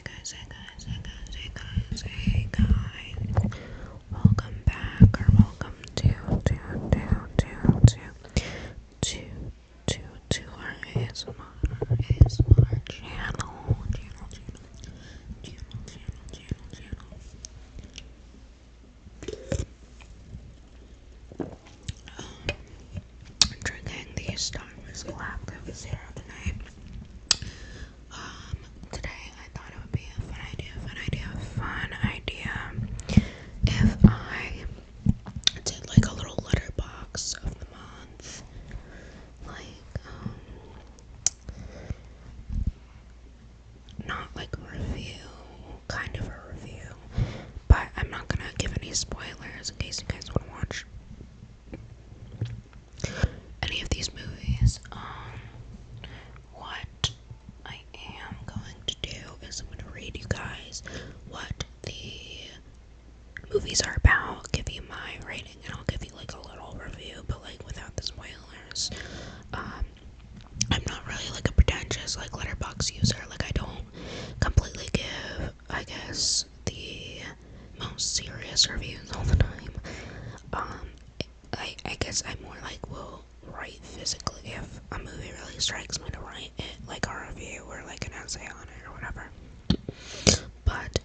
guys. Welcome back, or welcome to our ASMR channel. Drinking the Star Wars Galactic Zero tonight. Today I thought it would be a fun idea if I did like a little letterbox of the month, like not like a review, kind of a review, but I'm not gonna give any spoilers in case you guys want to watch any of these movies. What I am going to do is I'm going to read you guys what the movies are about, give you my rating, and I'll give you like a little review, but like without the spoilers. I'm not really like a pretentious like Letterboxd user. Like I don't completely give, I guess, the most serious reviews all the time. I guess I more like will write physically if a movie really strikes me to write it, like a review or like an essay on it or whatever. But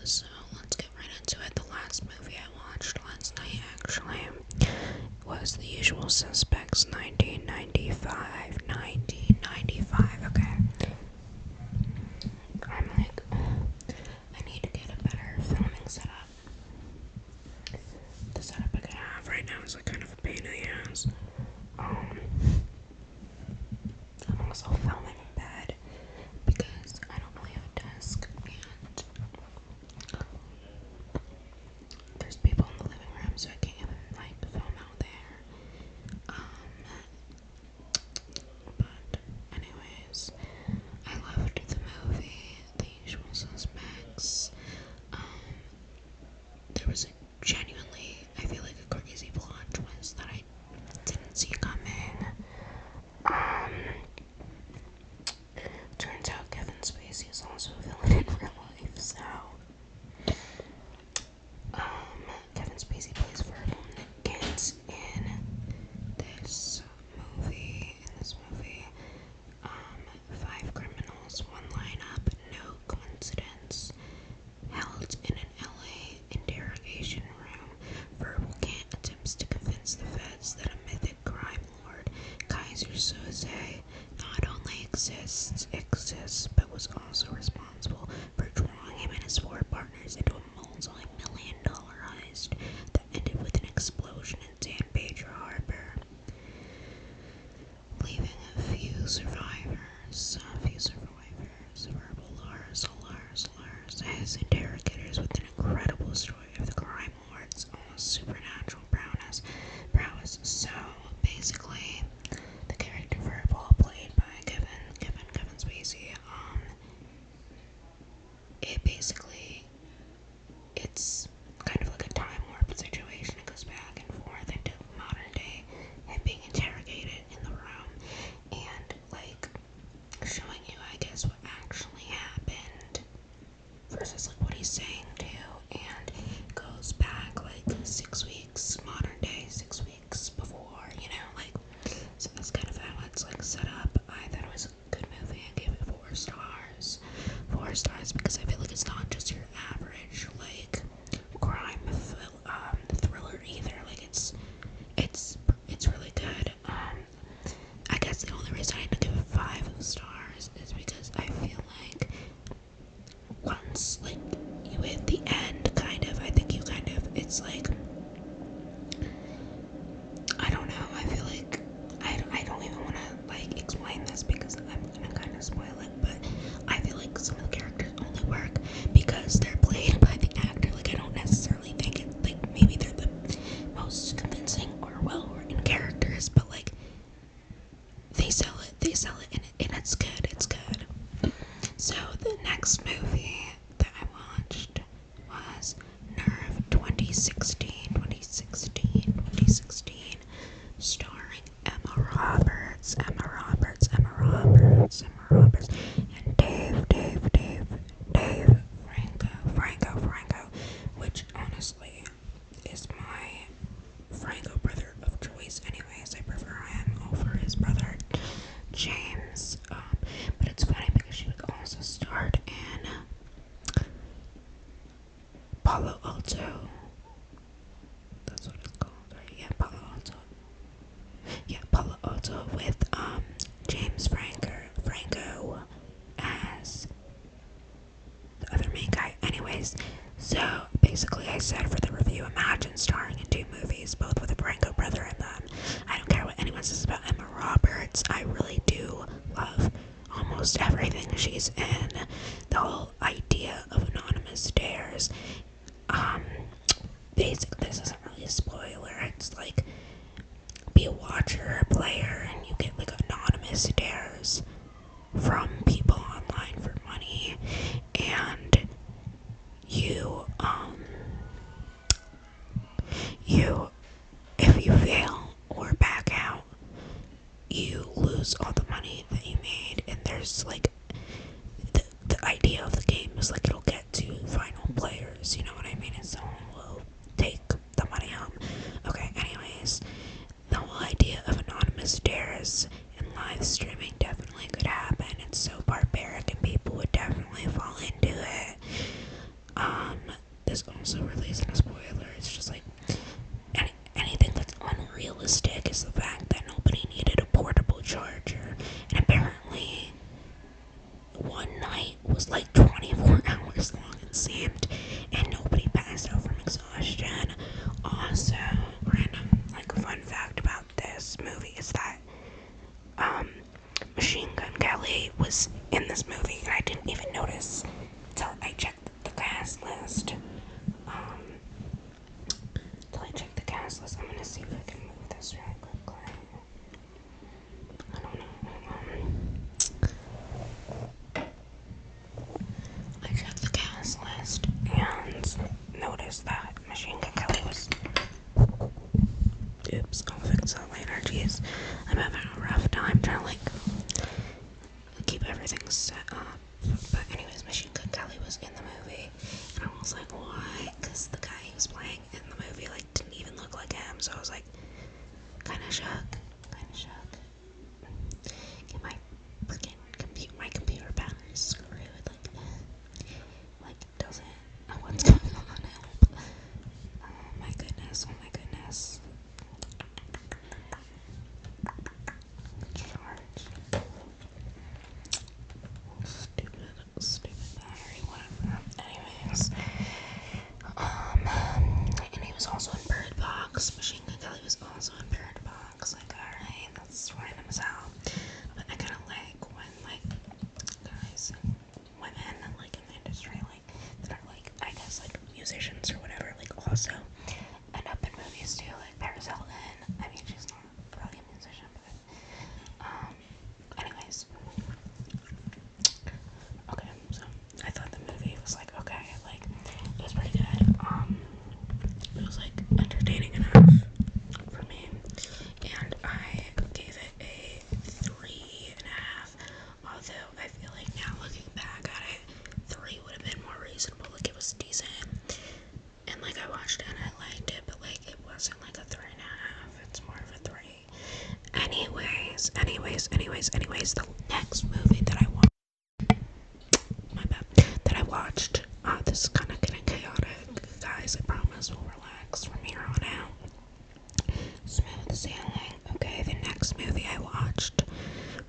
so let's get right into it. The last movie I watched last night actually was The Usual Suspects 1995. Okay. I'm like, I need to get a better filming setup. The setup I have right now is like kind of a pain in the ass. I'm also filming in bed because I don't really have a desk and there's people in the living room, so I can't even like film out there. But anyways, I loved the movie The Usual Suspects. There was a genuinely, I feel like, a crazy plot twist that I didn't see coming. Turns out Kevin Spacey is also a villain in real life, so Kevin Spacey plays Verbal Nickens in this movie. Five criminals, one lineup, no coincidence. Held in an LA interrogation room, Verbal Kent attempts to convince the feds that a mythic crime lord, Kaiser Soze, not only exists, but was also responsible for drawing him and his four partners into a multi-million-dollar heist that ended with an explosion in San Pedro Harbor, leaving a few survivors. Verbal Lars, his interrogators with an incredible story of the crime lord's almost supernatural prowess. So basically, the character Verbal, played by Kevin Spacey, it basically, it's almost everything she's in. The whole idea of anonymous stares. Basically, this isn't really a spoiler. It's like, be a watcher or a player, and you get like anonymous stares from people online for money, and you if you fail or back out, you lose all the money that you made. And there's like the idea of the game is like it'll get to final players, you know what I mean, and someone will take the money home. Okay, anyways, the whole idea of anonymous stares and live streaming definitely could happen. It's so barbaric and people would definitely fall into it. This also really isn't a spoiler. It's just like anything that's unrealistic is the fact that nobody needed a portable charger, and apparently one night was like 24 hours long, it seemed, and nobody passed out from exhaustion. Also, random like fun fact about this movie is that Machine Gun Kelly was in this movie, and I didn't even notice until I checked the cast list. I'm gonna see if I can move this really quickly. I don't know. I checked the cast list and noticed that Machine Gun Kelly was. Oops, I'll fix that later. Jeez, I'm having a rough time trying to like keep everything set up. But anyways, Machine Gun Kelly was in the movie, and I was like, why? Because the guy who was playing in the movie like didn't even look like him, so I was like, kind of shook. Get my freaking computer battery screwed. Like doesn't know what's going on. Help! Oh my goodness. Charge. Stupid battery, whatever. Anyways, and he was also in Bird Box. Machine Gun Kelly was also in Bird Box. Like, alright, that's random as hell. But I kind of like when like guys and women like in the industry like that are like, I guess like musicians or whatever, like also end up in movies too. Like Paris Hilton. I mean, she's not really a musician, but anyways. Okay, so I thought the movie was like okay, like it was pretty good. It was like entertaining enough for me, and I gave it a 3.5. Although I feel like now looking back at it, 3 would have been more reasonable. Like it was decent, and like I watched it and I liked it, but like it wasn't like a 3.5. It's more of a 3. Anyways, the next movie that I watched, this is kind of getting chaotic, guys. I promise we'll relax from here on out. Smooth sailing. Okay, the next movie I watched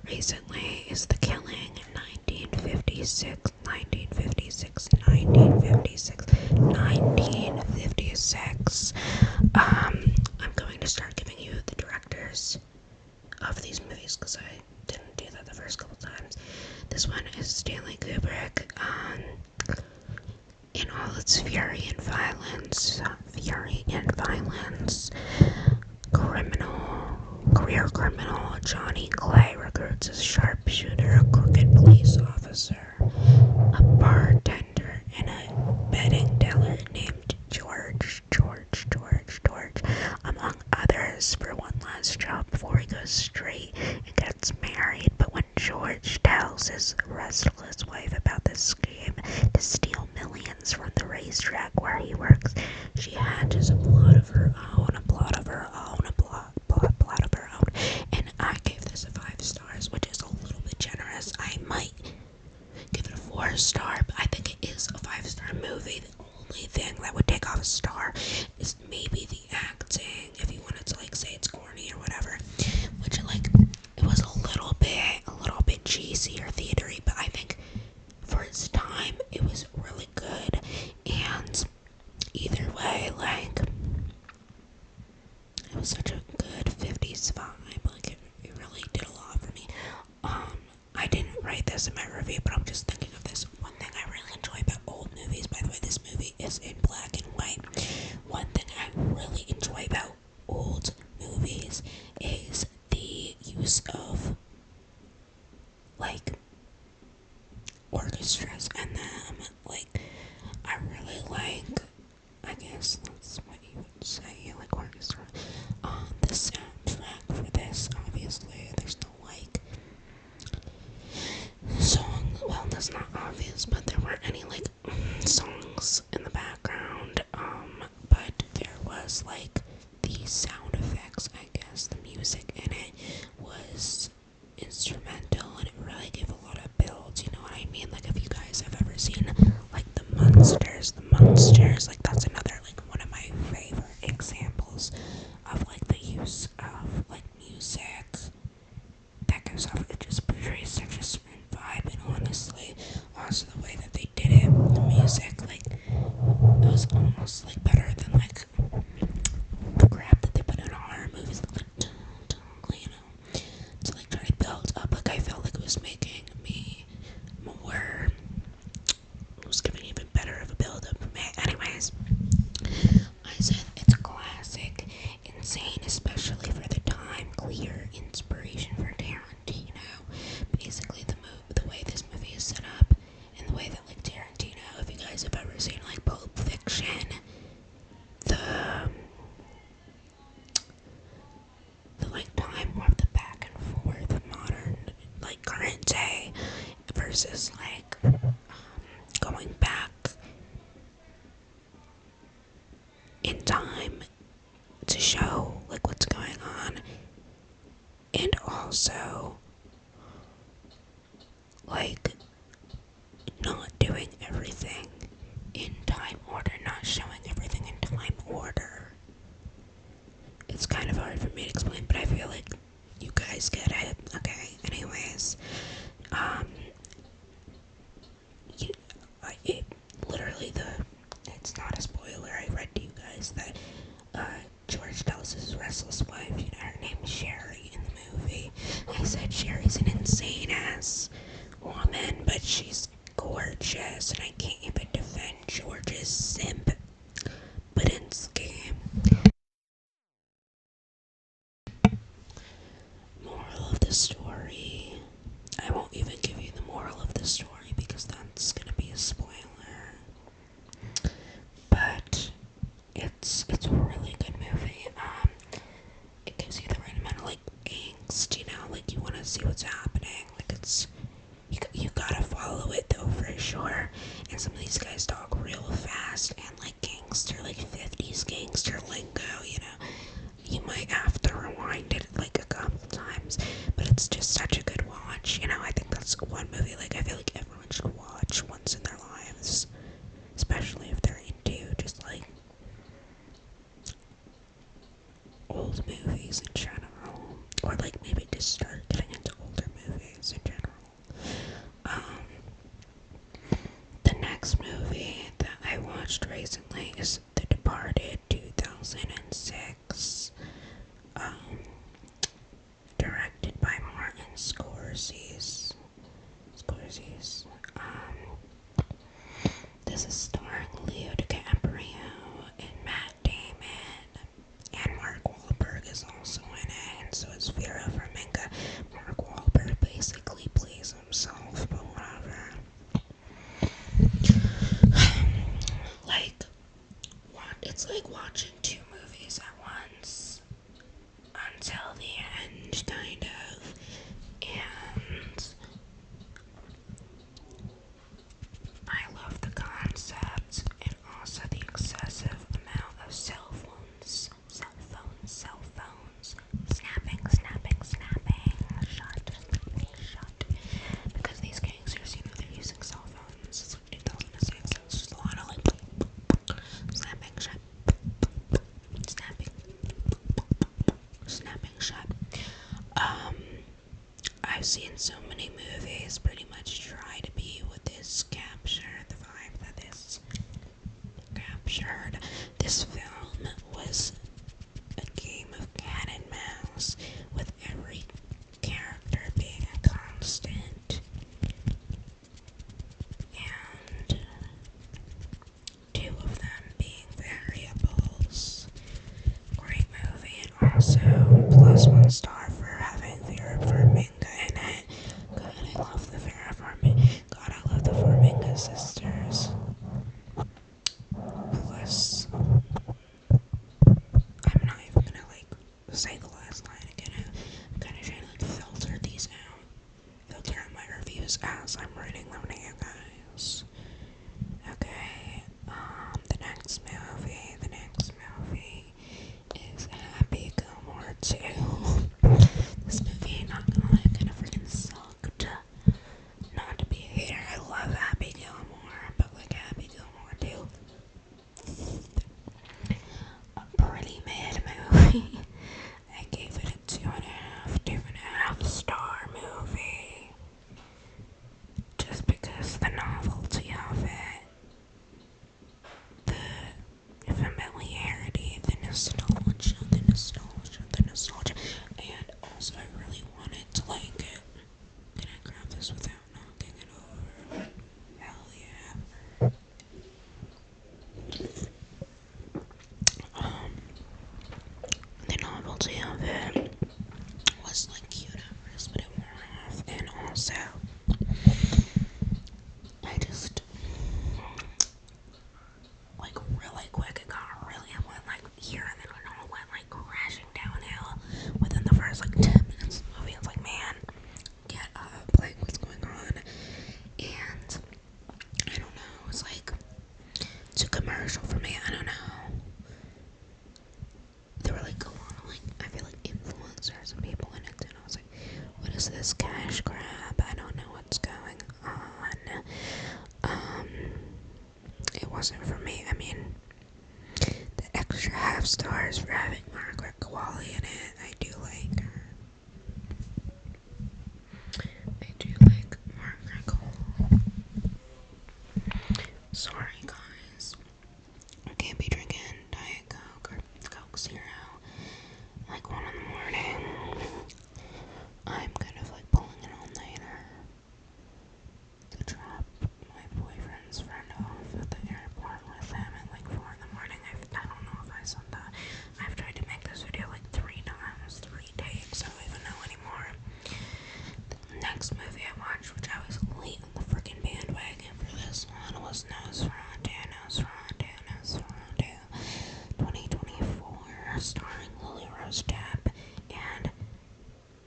recently is The Killing, 1956. I'm going to start giving you the directors of these movies because I didn't do that the first couple times. This one is Stanley Kubrick, in all its fury and violence. Career criminal Johnny Clay recruits a sharpshooter, a crooked police officer, a bartender, and a betting teller named George, among others, for one last job before he goes straight and gets married. But when George tells his restless wife about this scheme to steal millions from the racetrack where he works, she hatches a plot of her own, and I gave this a 5 stars, which is a little bit generous. I might give it a 4-star, but I think it is a 5-star movie. The only thing that would take off a star is maybe the acting, if you wanted to like say it's corny or whatever, which like it was a little bit cheesy or theatery, but I think for its time it was really good. And either way, like it was such a good 50s vibe. Like it really did a lot for me. I didn't write write this in my review, but I'm just thinking of this. One thing I really enjoy about old movies, by the way, this movie is in black and white. One thing I really enjoy about old movies is the use of, like, orchestras in them. Like, I really like, I guess that's what you would say, like, orchestra. The soundtrack for this, obviously, there's no, like, song, well, that's not obvious, but there weren't any, like, songs in the background, but there was, like, the sound effects, I guess, the music in it was instrumental, and it really gave a lot of build, you know what I mean? Like, if you guys have ever seen, like, the Munsters, like, that's another, like, one of my favorite examples of, like, the use of, like, music that goes off, it just portrays such a certain vibe, and honestly, also the way that they did it, the music, like, it was almost, like, better than, like, the crap that they put in horror movies, like, you know, to, like, try to build up, like, I felt like it was making me more, it was giving even better of a build up for me. Anyways, I said it's a classic, insane, especially for the time, clear inspiration for Tarantino. Basically, the way this movie is set up, and the way that, like, Tarantino, if you guys have ever seen, like, Pulp Fiction, the like, time of the back and forth of modern, like, current day versus, like, going back in time to show, like, what's going on, and also, like, not doing everything in time order, not showing everything in time order. It's kind of hard for me to explain, but I feel like you guys get it. Okay, anyways, it literally, it's not a spoiler, I read to you guys that, George tells his restless wife, you know, her name is Sherry in the movie. I said Sherry's an insane ass woman, but she's gorgeous, and I can't even defend George's simp Badinsky. Moral of the story. I won't even give you the moral of the story because that's gonna be a spoiler. But it's a really good movie. It gives you the right amount of, like, angst, you know, like, you want to see what's happening. Like, it's you gotta follow it though, for sure. And some of these guys talk real fast and, like, gangster, like 50s gangster lingo, you know. You might have to rewind it, like, a couple times, but it's just such a good watch, you know. I think that's one movie, like, I feel like everyone should watch once in their lives, especially if they're into just, like, old movies in general, or, like, maybe just start getting into older movies in general. The next movie that I watched recently is The Departed, 2006, directed by Martin Scorsese. This is starring Leo DiCaprio and Matt Damon, and Mark Wahlberg is also in it, and so is Vera Farmiga. Mark Wahlberg basically plays himself, but whatever. Like, it's like watching two movies at once until the end, kind of. And I love the concept and also the excessive amount of cell phones, snapping, shut. Because these gangsters, you know, they're using cell phones. It's like 2006, so it's just a lot of, like, snapping, shut. the sisters. Plus, I'm not even gonna like say the last line again. I'm kind of trying to like filter these out. Filter out my reviews as I'm writing them to you guys. Okay, the next movie is Happy Gilmore 2. This movie, not gonna lie, kind of freaking sucked. Not to be a hater, I love Happy Gilmore, but like Happy Gilmore 2, a pretty mid movie. I gave it a 2.5 star movie. Just because the novelty of it, the familiarity, the nostalgia, and also I really wanted to like it. Can I grab this without knocking it over? Hell yeah. The novelty of it was like cute at first, but it wore off, and also I just like really quick it went like here, and then it all went like crashing downhill within the first like 10 minutes of the movie. It's like, man, get up, like what's going on? And I don't know, it's like too commercial for me. I don't know. There were like a lot of like, I feel like influencers and people in it, and I was like, what is this cash grab? I don't know what's going on. It wasn't for me. I mean, the extra half stars for having Margaret Qualley in it, I do like her. I do like Margaret Qualley. Sorry guys, I can't be drinking Diet Coke or Coke Zero like 1 in the morning. I'm kind of like pulling an all-nighter to drop my boyfriend's friend off at the airport with him at like 4 in the morning. I don't know if I said that. I've tried to make this video like 3 times, 3 takes. I don't even know anymore. The next movie I watched, which I was late on the freaking bandwagon for this one, was Nosferatu 2024, starring Lily Rose Depp and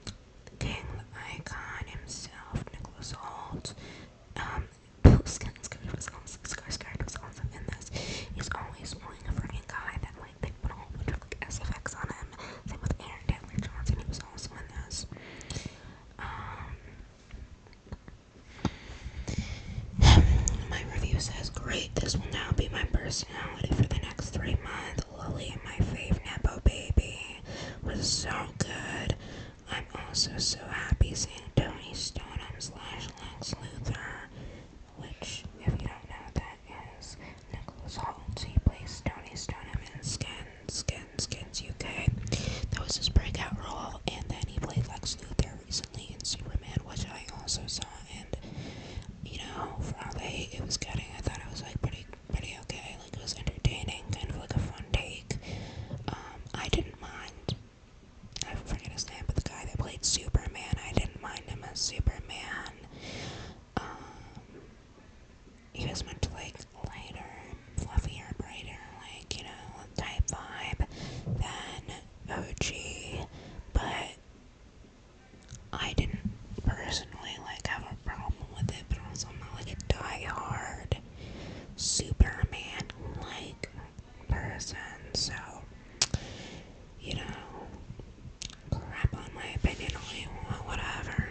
the king, the icon himself, Nicholas Hoult. Skarsgård was also in this. He's always playing a freaking guy that like they put a whole bunch of like SFX on him. Same with Aaron Taylor Johnson, he was also in this. My review says, great, this will now be my personality for the next 3 months. Lily, my fave Nepo baby, was so good. I'm also so happy seeing Tony Stoneham / Lex Luthor, which, if you don't know, that is Nicholas Hoult. He plays Tony Stoneham in Skins UK. That was his breakout role, and then he played Lex Luthor recently in Superman, which I also saw, and you know, for how late it was getting, I thought it was like pretty okay. Like it was entertaining, kind of like a fun take. I didn't mind. I forget his name, but the guy that played Superman, I didn't mind him as Superman. He was much like lighter, fluffier, brighter, like, you know, type vibe than OG, but I didn't personally like have a problem with it, but also I'm not like a die-hard Superman like person, so you know, crap on my opinion all you want, whatever.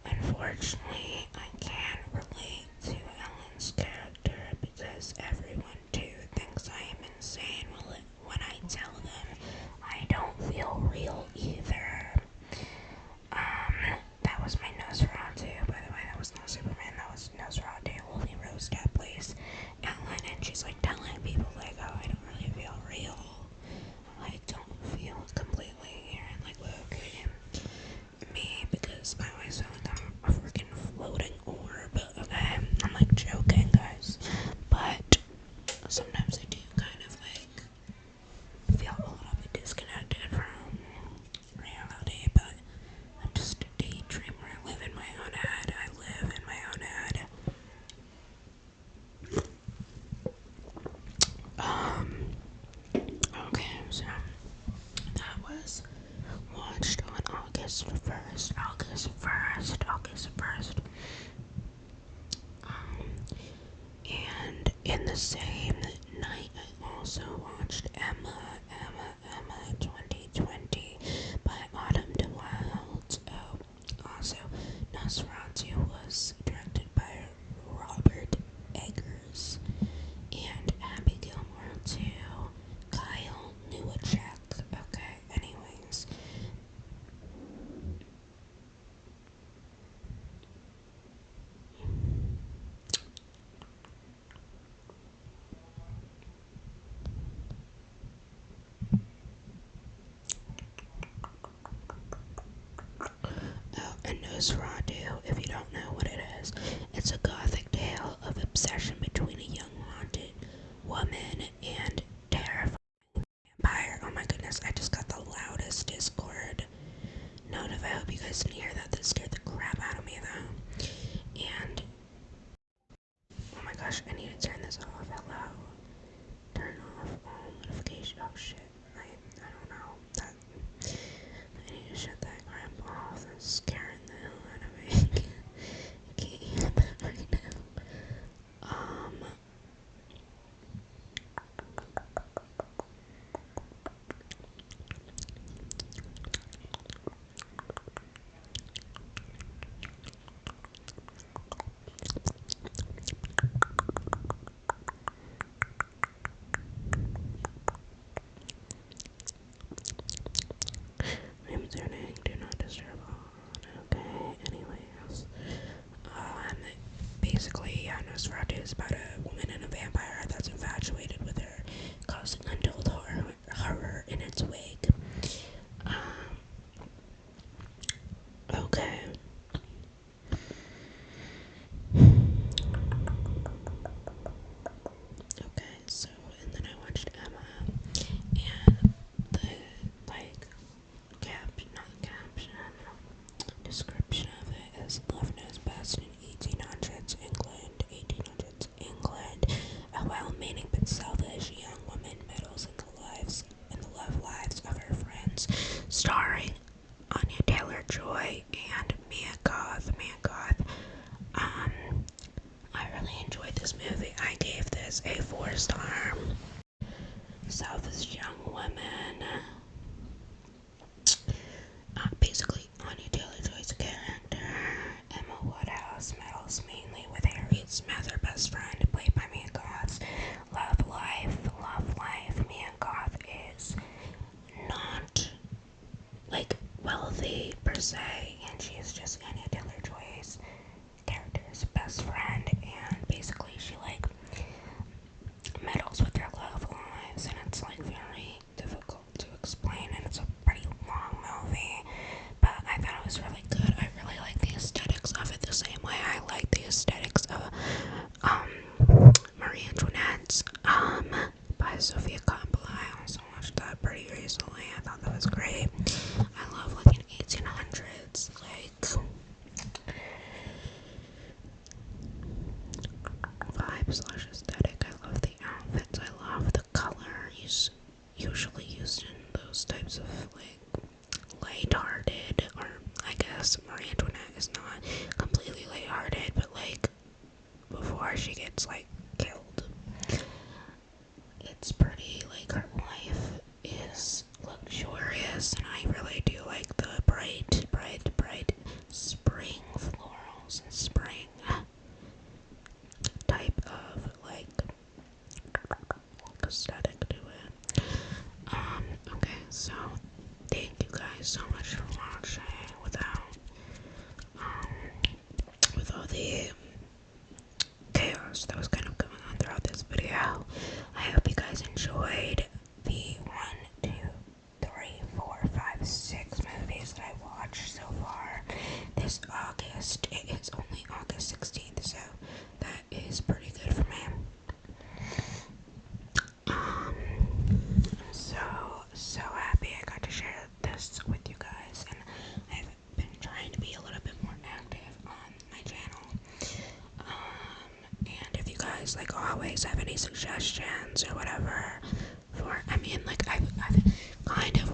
Unfortunately, I can't relate to Ellen's character because everyone too thinks I am insane when I tell them I don't feel real either. That was my Nosferatu, by the way. That was not Superman, that was Nosferatu. Lily Rose Depp plays Ellen, and she's like telling people like, oh, I don't really feel real. I don't feel completely here, and like, okay, me, because I always feel like I'm a freaking fluid same night, I also watched Emma 2020 by Autumn DeWilde. Oh, also, Nosferatu was directed by Robert Eggers, and Happy Gilmore too. Kyle Newacek. Okay, anyways. Oh, and Nosferatu, if you don't know what it is, it's a gothic tale of obsession between a young haunted woman and terrifying vampire. Oh my goodness, I just got the loudest Discord notif. I hope you guys didn't hear that. That scared the crap out of me though. And oh my gosh, I need to turn this off. Hello. Turn off all notifications. Oh shit. I don't know. That I need to shut that crap off. That's scaring the hell out of me. I can't hear that right now. I'm turning do not disturb on. Okay, anyways. Basically, yeah, Nosferatu is about a woman and a vampire that's infatuated with her, causing untold horror in its wake. Okay. Okay, so, and then I watched Emma, and the, like, description of it is love knows best in 1800s England. A well-meaning but selfish young woman meddles in the love lives of her friends, starring Anya Taylor-Joy and Mia Goth. I really enjoyed this movie. I gave this a 4-star. So this young woman, basically Anya Taylor-Joy's character, Emma Woodhouse, meddles mainly with Harriet Smith, her best friend, played by Mia Goth. Love life. Mia Goth is not like wealthy per se, and she is just Anya Taylor-Joy's character's best friend, and basically she like meddles with their love lives, and it's like very difficult to explain, and it's a pretty long movie, but I thought it was really good. I really like the aesthetics of it the same way I like the aesthetics of Marie Antoinette's by Sofia Coppola. I also watched that pretty recently. I thought that was great. I love like an 1800s like vibe / aesthetic. I love the outfits. I love the color usually used in those types of like lighthearted, or I guess Marie Antoinette is not completely lighthearted, but like before she gets like killed, it's pretty like her life is luxurious, and I really do like the bright spring florals and spring type of like aesthetic to it. Okay, so thank you guys so much for watching with all the chaos that was kind of going on throughout this video. I hope you guys enjoyed the 1, 2, 3, 4, 5, 6 movies that I watched so far this August. It is only August 16th, so that is pretty good for me. I'm so happy I got to share this with you guys, and I've been trying to be a little bit more active on my channel. And if you guys, like always, have any suggestions or whatever for, I mean, like, I've kind of